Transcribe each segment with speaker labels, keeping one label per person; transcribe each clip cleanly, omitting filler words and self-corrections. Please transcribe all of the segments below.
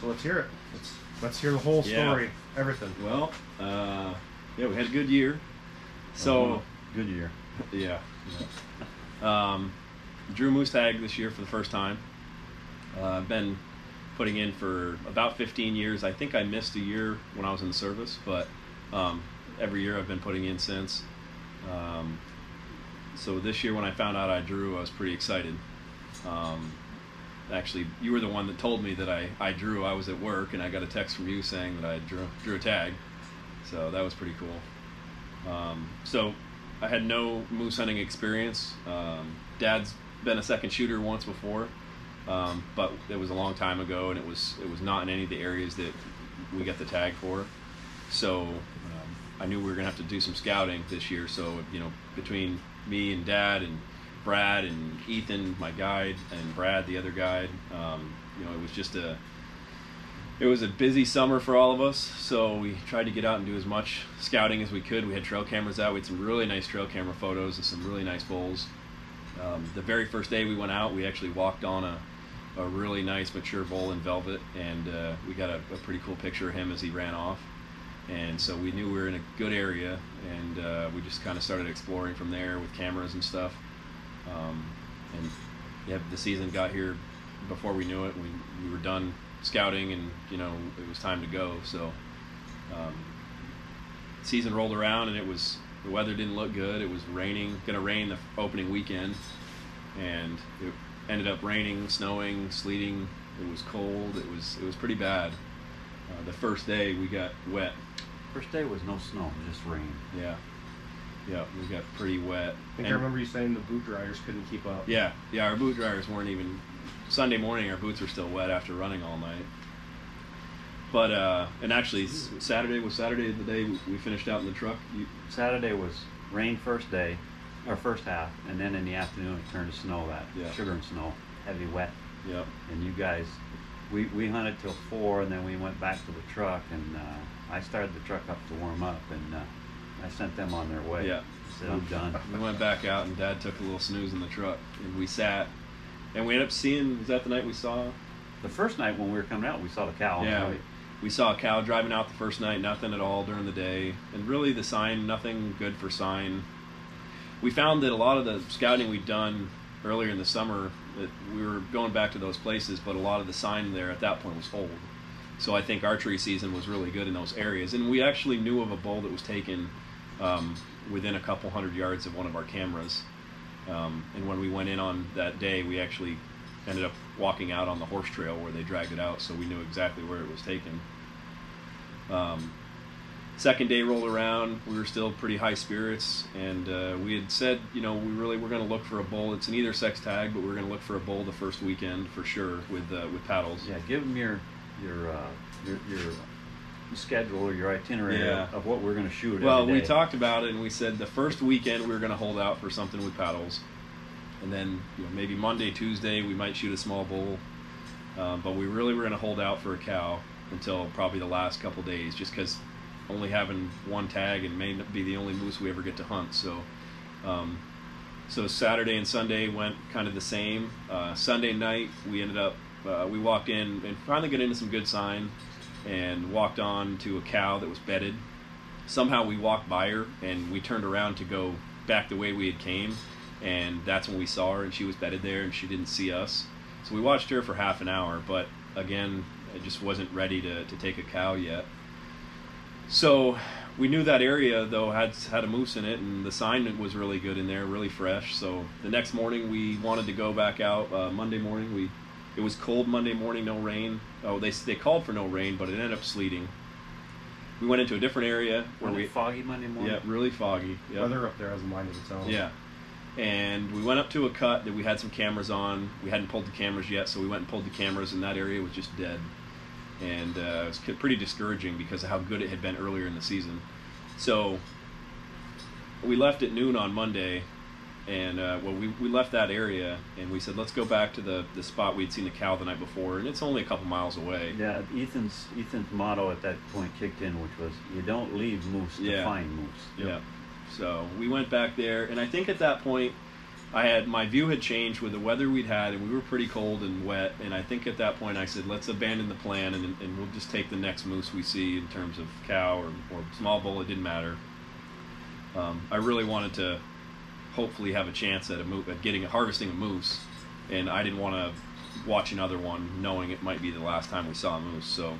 Speaker 1: let's hear it. Let's hear the whole story, everything.
Speaker 2: Well, yeah, we had a good year. So
Speaker 3: good year.
Speaker 2: Yeah. Drew moose tag this year for the first time. I've been putting in for about 15 years. I think I missed a year when I was in the service, but every year I've been putting in since. So this year when I found out I drew, I was pretty excited. Actually, you were the one that told me that I drew. I was at work and I got a text from you saying that I drew a tag. So that was pretty cool. So I had no moose hunting experience. Dad's been a second shooter once before, but it was a long time ago, and it was not in any of the areas that we got the tag for. So I knew we were gonna have to do some scouting this year. So between me and Dad and Brad and Ethan, my guide, and Brad, the other guide, it was just it was a busy summer for all of us, so we tried to get out and do as much scouting as we could. We had trail cameras out. We had some really nice trail camera photos of some really nice bulls. The very first day we went out, we actually walked on a really nice mature bull in velvet, and we got a pretty cool picture of him as he ran off. And so we knew we were in a good area, and we just kind of started exploring from there with cameras and stuff. And yeah, the season got here before we knew it. We were done scouting, and it was time to go. So season rolled around, and the weather didn't look good. It was gonna rain the opening weekend, and it ended up raining, snowing, sleeting. It was cold. It was pretty bad. The first day we got wet.
Speaker 3: First day was no snow, just rain.
Speaker 2: Yeah, we got pretty wet.
Speaker 1: I remember you saying the boot dryers couldn't keep up.
Speaker 2: Yeah, our boot dryers weren't even. Sunday morning, our boots were still wet after running all night. But and actually, Saturday the day we finished out in the truck.
Speaker 3: Saturday was rain first day, or first half, and then in the afternoon it turned to snow. Sugar and snow, heavy wet.
Speaker 2: Yep.
Speaker 3: And you guys, we hunted till 4, and then we went back to the truck, and I started the truck up to warm up, and I sent them on their way.
Speaker 2: Yeah.
Speaker 3: I said, I'm done.
Speaker 2: We went back out, and Dad took a little snooze in the truck, and we sat, and we ended up seeing. Was that the night we saw?
Speaker 3: The first night when we were coming out, we saw the cow.
Speaker 2: Yeah. We saw a cow driving out the first night, nothing at all during the day. And really the sign, nothing good for sign. We found that a lot of the scouting we'd done earlier in the summer, that we were going back to those places, but a lot of the sign there at that point was old. So I think archery season was really good in those areas. And we actually knew of a bull that was taken within a couple hundred yards of one of our cameras. And when we went in on that day, we actually ended up walking out on the horse trail where they dragged it out, so we knew exactly where it was taken. Second day rolled around, we were still pretty high spirits, and we had said, we really were going to look for a bull. It's an either sex tag, but we're going to look for a bull the first weekend for sure with paddles.
Speaker 3: Yeah, give them your schedule or your itinerary of what we're going to shoot.
Speaker 2: Well, we talked about it, and we said the first weekend we were going to hold out for something with paddles. And then, maybe Monday, Tuesday, we might shoot a small bull. But we really were going to hold out for a cow until probably the last couple days, just because only having one tag and may not be the only moose we ever get to hunt. So Saturday and Sunday went kind of the same. Sunday night, we ended up, we walked in and finally got into some good sign and walked on to a cow that was bedded. Somehow we walked by her, and we turned around to go back the way we had came. And that's when we saw her, and she was bedded there, and she didn't see us. So we watched her for half an hour, but again, I just wasn't ready to take a cow yet. So we knew that area, though, had a moose in it, and the sign was really good in there, really fresh. So the next morning, we wanted to go back out. Monday morning, it was cold Monday morning, no rain. Oh, they called for no rain, but it ended up sleeting. We went into a different area.
Speaker 3: Foggy Monday morning?
Speaker 2: Yeah, really foggy. Yep.
Speaker 1: Weather up there has a mind of its own.
Speaker 2: Yeah. And we went up to a cut that we had some cameras on. We hadn't pulled the cameras yet, so we went and pulled the cameras, and that area was just dead. And it was pretty discouraging because of how good it had been earlier in the season. So we left at noon on Monday, and we left that area, and we said, let's go back to the spot we'd seen the cow the night before, and it's only a couple miles away.
Speaker 3: Yeah, Ethan's motto at that point kicked in, which was, you don't leave moose to find moose.
Speaker 2: Yeah. So we went back there, and I think at that point my view had changed with the weather we'd had, and we were pretty cold and wet. And I think at that point I said, let's abandon the plan and we'll just take the next moose we see in terms of cow or small bull. It didn't matter. I really wanted to hopefully have a chance at harvesting a moose, and I didn't want to watch another one knowing it might be the last time we saw a moose. So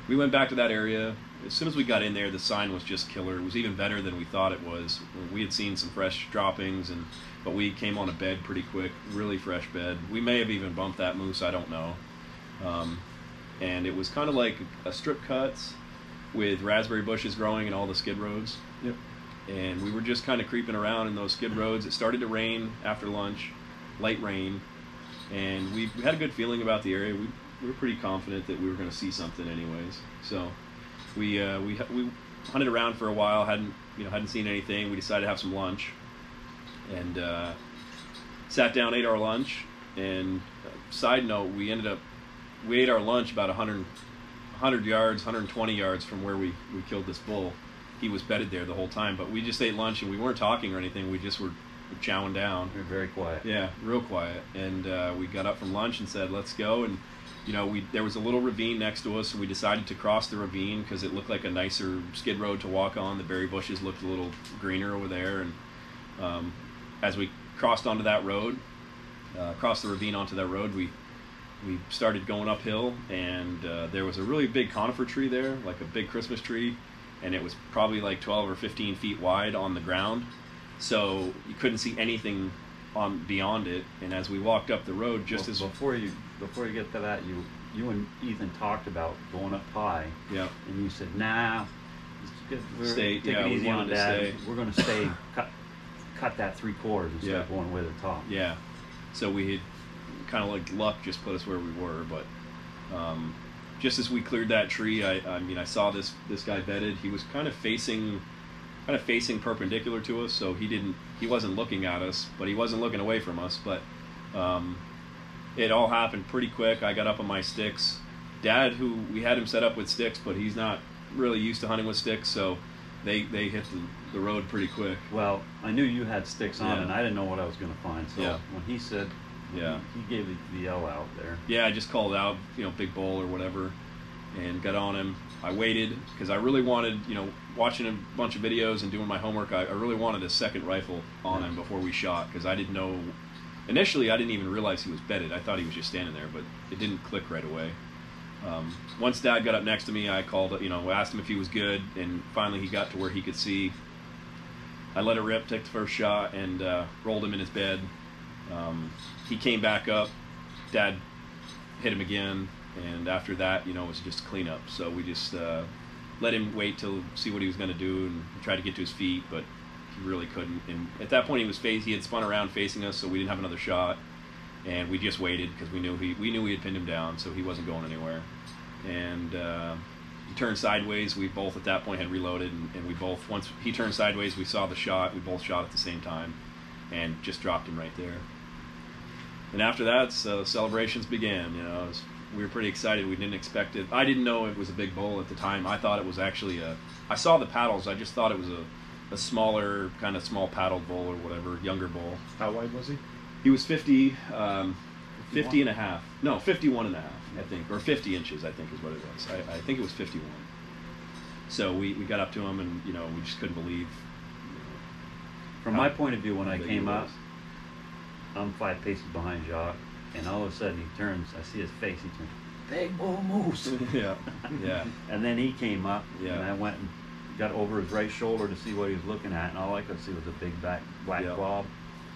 Speaker 2: we went back to that area. As soon as we got in there, the sign was just killer. It was even better than we thought it was. We had seen some fresh droppings, but we came on a bed pretty quick, really fresh bed. We may have even bumped that moose, I don't know. And it was kind of like a strip cuts with raspberry bushes growing in all the skid roads.
Speaker 1: Yep.
Speaker 2: And we were just kind of creeping around in those skid roads. It started to rain after lunch, light rain, and we had a good feeling about the area. We were pretty confident that we were going to see something anyways. So we hunted around for a while, hadn't seen anything. We decided to have some lunch, and sat down, ate our lunch. And side note, we ate our lunch about 100 yards, 120 yards from where we killed this bull. He was bedded there the whole time, but we just ate lunch and we weren't talking or anything. We just were chowing down.
Speaker 3: We were very quiet.
Speaker 2: Yeah, real quiet. And we got up from lunch and said, let's go. And there was a little ravine next to us, so we decided to cross the ravine because it looked like a nicer skid road to walk on. The berry bushes looked a little greener over there. And as we crossed onto that road, crossed the ravine onto that road, we started going uphill, and there was a really big conifer tree there, like a big Christmas tree, and it was probably like 12 or 15 feet wide on the ground, so you couldn't see anything beyond it. And as we walked up the road,
Speaker 3: before you get to that, you and Ethan talked about going up high.
Speaker 2: Yeah.
Speaker 3: And you said, nah, take it easy on Dad. We're going to stay, cut that 3/4 instead of going way to the top.
Speaker 2: Yeah. So we had kind of like luck just put us where we were, but just as we cleared that tree, I saw this guy bedded. He was kind of facing perpendicular to us, so he wasn't looking at us, but he wasn't looking away from us. But it all happened pretty quick. I got up on my sticks. Dad, we had him set up with sticks, but he's not really used to hunting with sticks, so they hit the road pretty quick.
Speaker 3: Well, I knew you had sticks on, and I didn't know what I was going to find. So when he said, he gave the yell out there. Yeah,
Speaker 2: I just called out, big bull or whatever, and got on him. I waited because I really wanted, watching a bunch of videos and doing my homework, I really wanted a second rifle on him before we shot, because I didn't know. Initially, I didn't even realize he was bedded. I thought he was just standing there, but it didn't click right away. Once Dad got up next to me, I called, asked him if he was good, and finally he got to where he could see. I let it rip, took the first shot, and rolled him in his bed. He came back up. Dad hit him again, and after that, it was just cleanup. So we just let him wait till see what he was going to do, and try to get to his feet, but he really couldn't. And at that point, he had spun around facing us, so we didn't have another shot, and we just waited because we knew we had pinned him down, so he wasn't going anywhere. And he turned sideways. We both at that point had reloaded, and we both, once he turned sideways, we saw the shot. We both shot at the same time, and just dropped him right there. And after that, celebrations began. We were pretty excited. We didn't expect it. I didn't know it was a big bull at the time. I thought it was actually I saw the paddles. I just thought it was a smaller, kind of small paddled bull or whatever, younger bull.
Speaker 1: How wide was he?
Speaker 2: He was 50 and a half. No, 51 and a half, I think. Or 50 inches, I think is what it was. I think it was 51. So we got up to him, and, we just couldn't believe.
Speaker 3: From my point of view, when I came up, I'm 5 paces behind Jacques, and all of a sudden he turns, I see his face, he turns, big bull moose.
Speaker 2: Yeah.
Speaker 3: And then he came up,
Speaker 2: and
Speaker 3: I went and got over his right shoulder to see what he was looking at, and all I could see was a big black blob.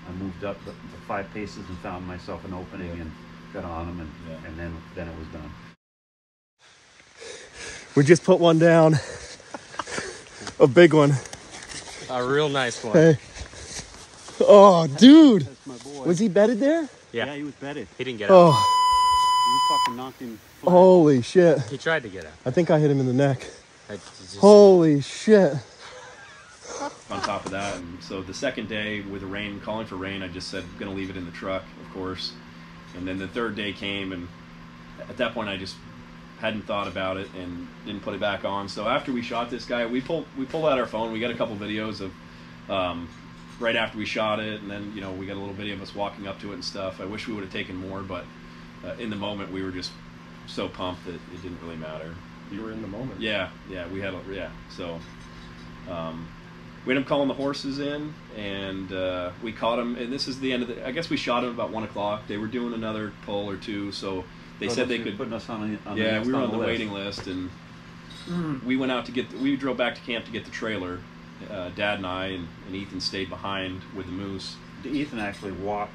Speaker 3: I moved up the 5 paces and found myself an opening and got on him, and then it was done.
Speaker 1: We just put one down, a big one.
Speaker 4: A real nice one.
Speaker 1: Hey. Oh, dude.
Speaker 3: That's my boy.
Speaker 1: Was he bedded there?
Speaker 4: Yeah,
Speaker 3: he was bedded.
Speaker 4: He didn't get out.
Speaker 3: You fucking knocked him flat.
Speaker 1: Holy shit.
Speaker 4: He tried to get out.
Speaker 1: I think I hit him in the neck.
Speaker 4: Holy
Speaker 1: shit.
Speaker 2: On top of that, and so the second day with the rain, calling for rain, I just said, going to leave it in the truck, of course. And then the third day came, and at that point I just hadn't thought about it and didn't put it back on. So after we shot this guy, we pulled out our phone. We got a couple videos of right after we shot it, and then we got a little video of us walking up to it and stuff. I wish we would have taken more, but in the moment we were just so pumped that it didn't really matter.
Speaker 1: You were in the moment.
Speaker 2: Yeah, we had so we ended up calling the horses in, and we caught them, and this is the end of I guess we shot them about 1 o'clock. They were doing another pull or two, so they said they could
Speaker 3: putting us on the
Speaker 2: we were on the
Speaker 3: list.
Speaker 2: waiting list, and we went out to we drove back to camp to get the trailer. Dad and I and Ethan stayed behind with the moose.
Speaker 3: Ethan actually walked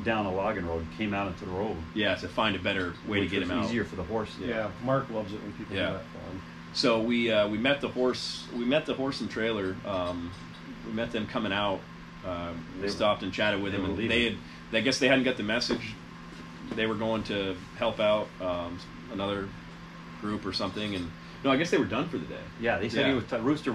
Speaker 3: down a logging road, came out into the road.
Speaker 2: Yeah, to find a better way to get him out.
Speaker 3: Easier for the horse.
Speaker 1: Yeah, Mark loves it when people do that for him.
Speaker 2: So we met the horse. We met the horse and trailer. We met them coming out. We stopped and chatted with them, and I guess they hadn't got the message. They were going to help out another group or something, and no, I guess they were done for the day.
Speaker 3: Yeah, they said he was Rooster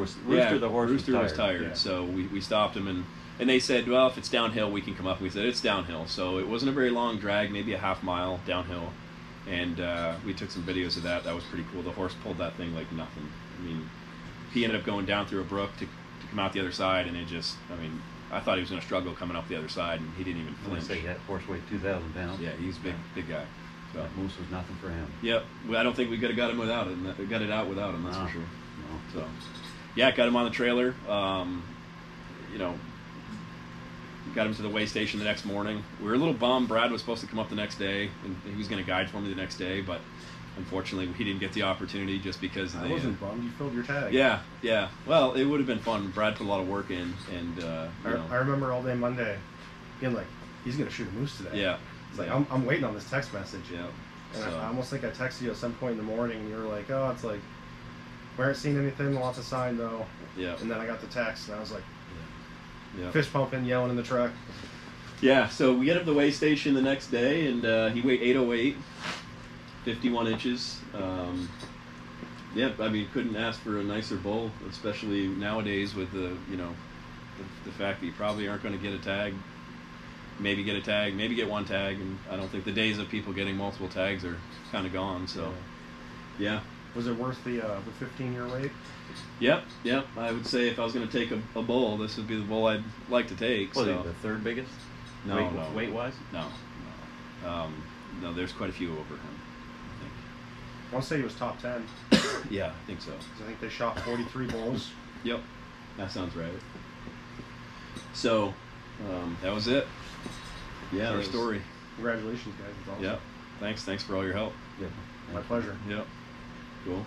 Speaker 3: the horse
Speaker 2: was tired.
Speaker 3: Yeah.
Speaker 2: So we stopped him, and they said, well, if it's downhill, we can come up. We said it's downhill, so it wasn't a very long drag, maybe a half mile downhill, and we took some videos of that. That was pretty cool. The horse pulled that thing like nothing. I mean, he ended up going down through a brook to come out the other side, and I thought he was going to struggle coming up the other side, and he didn't even flinch.
Speaker 3: Say that horse weighed 2,000 pounds.
Speaker 2: Yeah, he's a big guy. So.
Speaker 3: That moose was nothing for him.
Speaker 2: Yep. Well, I don't think we could have got him without him. Got it out without him, that's for sure.
Speaker 3: No.
Speaker 2: So, yeah, got him on the trailer. Got him to the weigh station the next morning. We were a little bummed. Brad was supposed to come up the next day, and he was going to guide for me the next day, but unfortunately he didn't get the opportunity just because of
Speaker 1: I wasn't bummed. You filled your tag.
Speaker 2: Yeah. Well, it would have been fun. Brad put a lot of work in, and
Speaker 1: I remember all day Monday being like, he's going to shoot a moose today.
Speaker 2: Yeah.
Speaker 1: It's like, I'm waiting on this text message.
Speaker 2: Yeah.
Speaker 1: And I almost think I texted you at some point in the morning, and you were like, oh, it's like, we aren't seeing anything, lots of sign though.
Speaker 2: Yeah.
Speaker 1: And then I got the text, and I was like,
Speaker 2: yeah.
Speaker 1: Fish pumping, yelling in the truck.
Speaker 2: Yeah, so we get up to the weigh station the next day, and he weighed 808, 51 inches. Couldn't ask for a nicer bull, especially nowadays with the fact that you probably aren't going to get a tag. Maybe get a tag, maybe get one tag, and I don't think the days of people getting multiple tags are kind of gone. So, yeah.
Speaker 1: Was it worth the 15-year wait?
Speaker 2: Yep. I would say if I was going to take a bull, this would be the bull I'd like to take.
Speaker 3: Was he the third biggest?
Speaker 2: No.
Speaker 3: Weight-wise?
Speaker 2: No. No, there's quite a few over him, I think.
Speaker 1: I want to say he was top 10.
Speaker 2: Yeah, I think so.
Speaker 1: 'Cause I think they shot 43 bulls.
Speaker 2: Yep, that sounds right. So, that was it. Yeah, their story.
Speaker 1: Congratulations, guys. It's awesome.
Speaker 2: Yep. Thanks for all your help.
Speaker 3: Yeah.
Speaker 1: My pleasure.
Speaker 2: Yep. Cool.